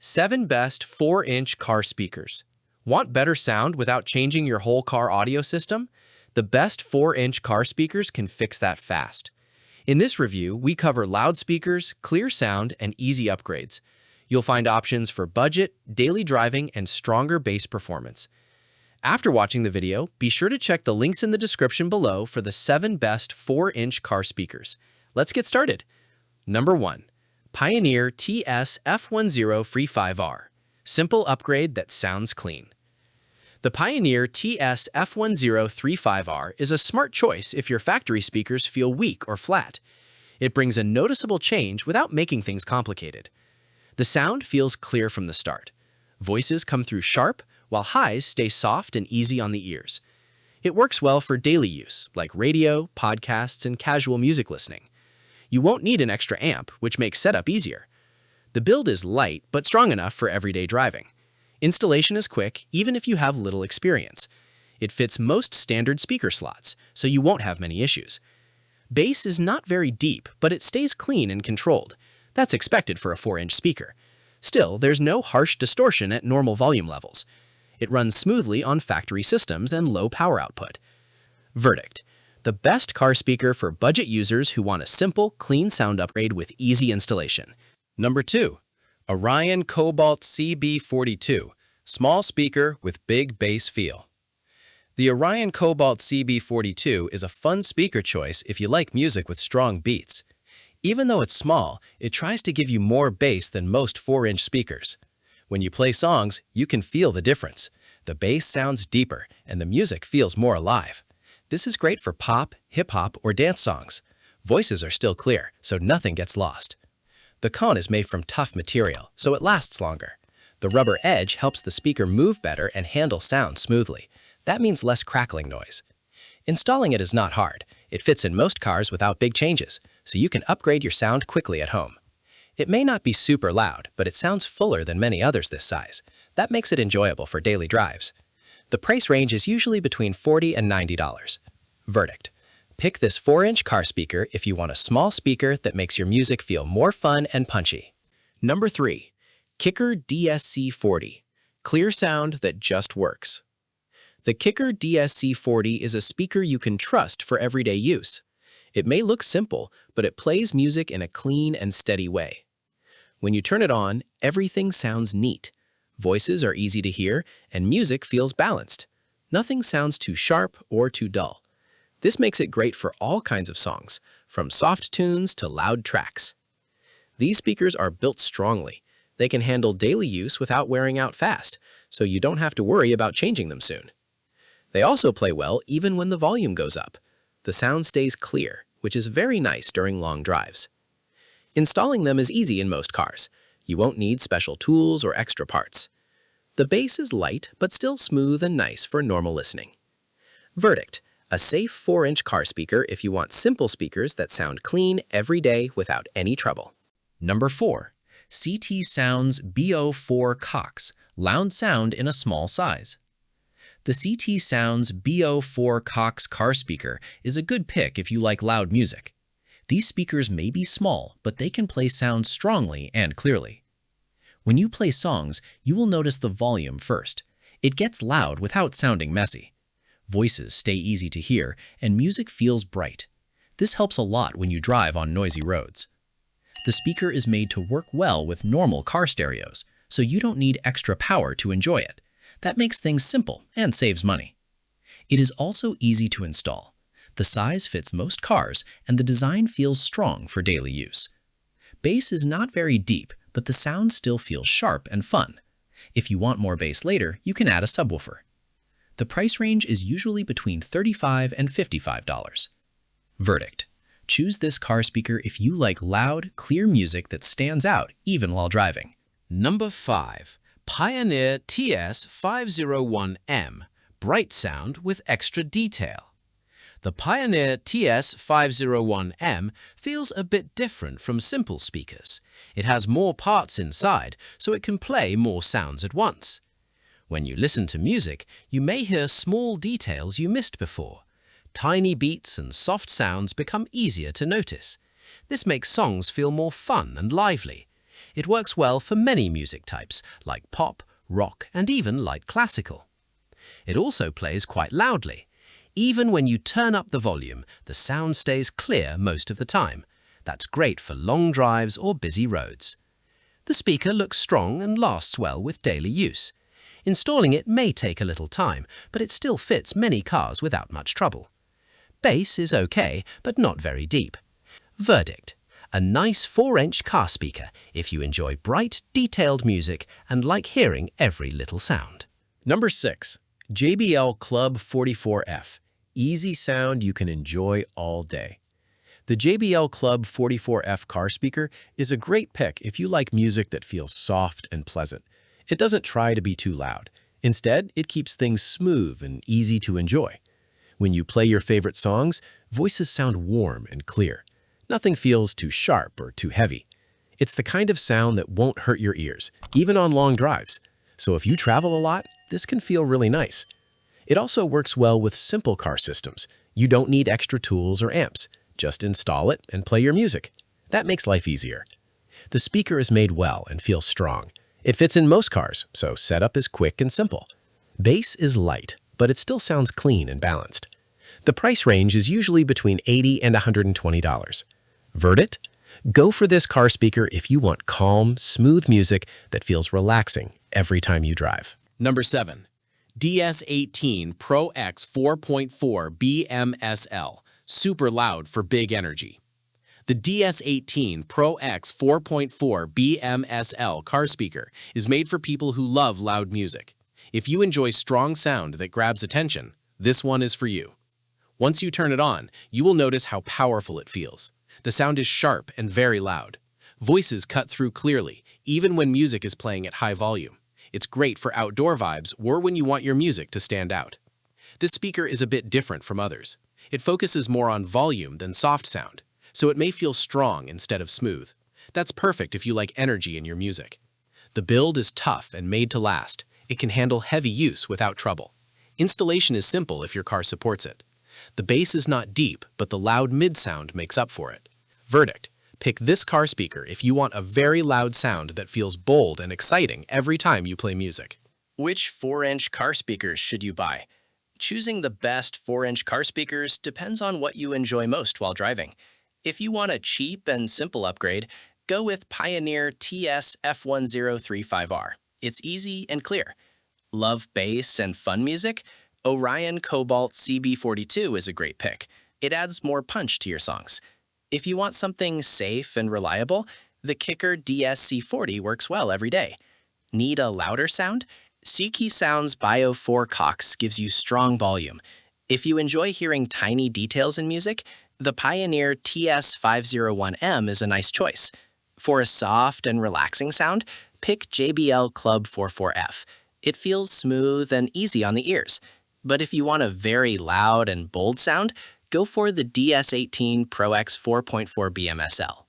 7 Best 4-Inch Car Speakers. Want better sound without changing your whole car audio system? The best 4-inch car speakers can fix that fast. In this review, we cover loudspeakers, clear sound, and easy upgrades. You'll find options for budget, daily driving, and stronger bass performance. After watching the video, be sure to check the links in the description below for the 7 best 4-inch car speakers. Let's get started. Number 1. Pioneer TS-F1035R. Simple upgrade that sounds clean. The Pioneer TS-F1035R is a smart choice if your factory speakers feel weak or flat. It brings a noticeable change without making things complicated. The sound feels clear from the start. Voices come through sharp, while highs stay soft and easy on the ears. It works well for daily use, like radio, podcasts, and casual music listening. You won't need an extra amp, which makes setup easier. The build is light but strong enough for everyday driving. Installation is quick, even if you have little experience. It fits most standard speaker slots, so you won't have many issues. Bass is not very deep, but it stays clean and controlled. That's expected for a 4-inch speaker. Still, there's no harsh distortion at normal volume levels. It runs smoothly on factory systems and low power output. Verdict: the best car speaker for budget users who want a simple, clean sound upgrade with easy installation. Number 2. ORION Cobalt CB42, small speaker with big bass feel. The ORION Cobalt CB42 is a fun speaker choice if you like music with strong beats. Even though it's small, it tries to give you more bass than most 4-inch speakers. When you play songs, you can feel the difference. The bass sounds deeper, and the music feels more alive. This is great for pop, hip-hop, or dance songs. Voices are still clear, so nothing gets lost. The cone is made from tough material, so it lasts longer. The rubber edge helps the speaker move better and handle sound smoothly. That means less crackling noise. Installing it is not hard. It fits in most cars without big changes, so you can upgrade your sound quickly at home. It may not be super loud, but it sounds fuller than many others this size. That makes it enjoyable for daily drives. The price range is usually between $40 and $90. Verdict: pick this 4-inch car speaker if you want a small speaker that makes your music feel more fun and punchy. Number 3. Kicker DSC40. Clear sound that just works. The Kicker DSC40 is a speaker you can trust for everyday use. It may look simple, but it plays music in a clean and steady way. When you turn it on, everything sounds neat. Voices are easy to hear, and music feels balanced. Nothing sounds too sharp or too dull. This makes it great for all kinds of songs, from soft tunes to loud tracks. These speakers are built strongly. They can handle daily use without wearing out fast, so you don't have to worry about changing them soon. They also play well even when the volume goes up. The sound stays clear, which is very nice during long drives. Installing them is easy in most cars. You won't need special tools or extra parts. The bass is light but still smooth and nice for normal listening. Verdict: a safe 4-inch car speaker if you want simple speakers that sound clean every day without any trouble. Number 4. Sounds BIO-4-COX, loud sound in a small size. The Sounds BIO-4-COX car speaker is a good pick if you like loud music. These speakers may be small, but they can play sound strongly and clearly. When you play songs, you will notice the volume first. It gets loud without sounding messy. Voices stay easy to hear, and music feels bright. This helps a lot when you drive on noisy roads. The speaker is made to work well with normal car stereos, so you don't need extra power to enjoy it. That makes things simple and saves money. It is also easy to install. The size fits most cars, and the design feels strong for daily use. Bass is not very deep, but the sound still feels sharp and fun. If you want more bass later, you can add a subwoofer. The price range is usually between $35 and $55. Verdict: choose this car speaker if you like loud, clear music that stands out even while driving. Number 5. Pioneer TS501M. Bright sound with extra detail. The Pioneer TS501M feels a bit different from simple speakers. It has more parts inside, so it can play more sounds at once. When you listen to music, you may hear small details you missed before. Tiny beats and soft sounds become easier to notice. This makes songs feel more fun and lively. It works well for many music types, like pop, rock, and even light classical. It also plays quite loudly. Even when you turn up the volume, the sound stays clear most of the time. That's great for long drives or busy roads. The speaker looks strong and lasts well with daily use. Installing it may take a little time, but it still fits many cars without much trouble. Bass is okay, but not very deep. Verdict: a nice 4-inch car speaker if you enjoy bright, detailed music and like hearing every little sound. Number 6. JBL Club 44F. Easy sound you can enjoy all day. The JBL Club 44F car speaker is a great pick if you like music that feels soft and pleasant. It doesn't try to be too loud. Instead, it keeps things smooth and easy to enjoy. When you play your favorite songs, voices sound warm and clear. Nothing feels too sharp or too heavy. It's the kind of sound that won't hurt your ears, even on long drives. So if you travel a lot, this can feel really nice. It also works well with simple car systems. You don't need extra tools or amps. Just install it and play your music. That makes life easier. The speaker is made well and feels strong. It fits in most cars, so setup is quick and simple. Bass is light, but it still sounds clean and balanced. The price range is usually between $80 and $120. Verdict: go for this car speaker if you want calm, smooth music that feels relaxing every time you drive. Number 7. DS18 Pro X 4.4 BMSL. Super loud for big energy. The DS18 Pro X 4.4 BMSL car speaker is made for people who love loud music. If you enjoy strong sound that grabs attention, this one is for you. Once you turn it on, you will notice how powerful it feels. The sound is sharp and very loud. Voices cut through clearly, even when music is playing at high volume. It's great for outdoor vibes or when you want your music to stand out. This speaker is a bit different from others. It focuses more on volume than soft sound, so it may feel strong instead of smooth. That's perfect if you like energy in your music. The build is tough and made to last. It can handle heavy use without trouble. Installation is simple if your car supports it. The bass is not deep, but the loud mid-sound makes up for it. Verdict: pick this car speaker if you want a very loud sound that feels bold and exciting every time you play music. Which 4-inch car speakers should you buy? Choosing the best 4-inch car speakers depends on what you enjoy most while driving. If you want a cheap and simple upgrade, go with Pioneer TS F1035R. It's easy and clear. Love bass and fun music? ORION Cobalt CB42 is a great pick. It adds more punch to your songs. If you want something safe and reliable, the Kicker DSC40 works well every day. Need a louder sound? Sounds BIO-4-COX gives you strong volume. If you enjoy hearing tiny details in music, the Pioneer TS501M is a nice choice. For a soft and relaxing sound, pick JBL Club 44F. It feels smooth and easy on the ears. But if you want a very loud and bold sound, go for the DS18 Pro X 4.4 BMSL.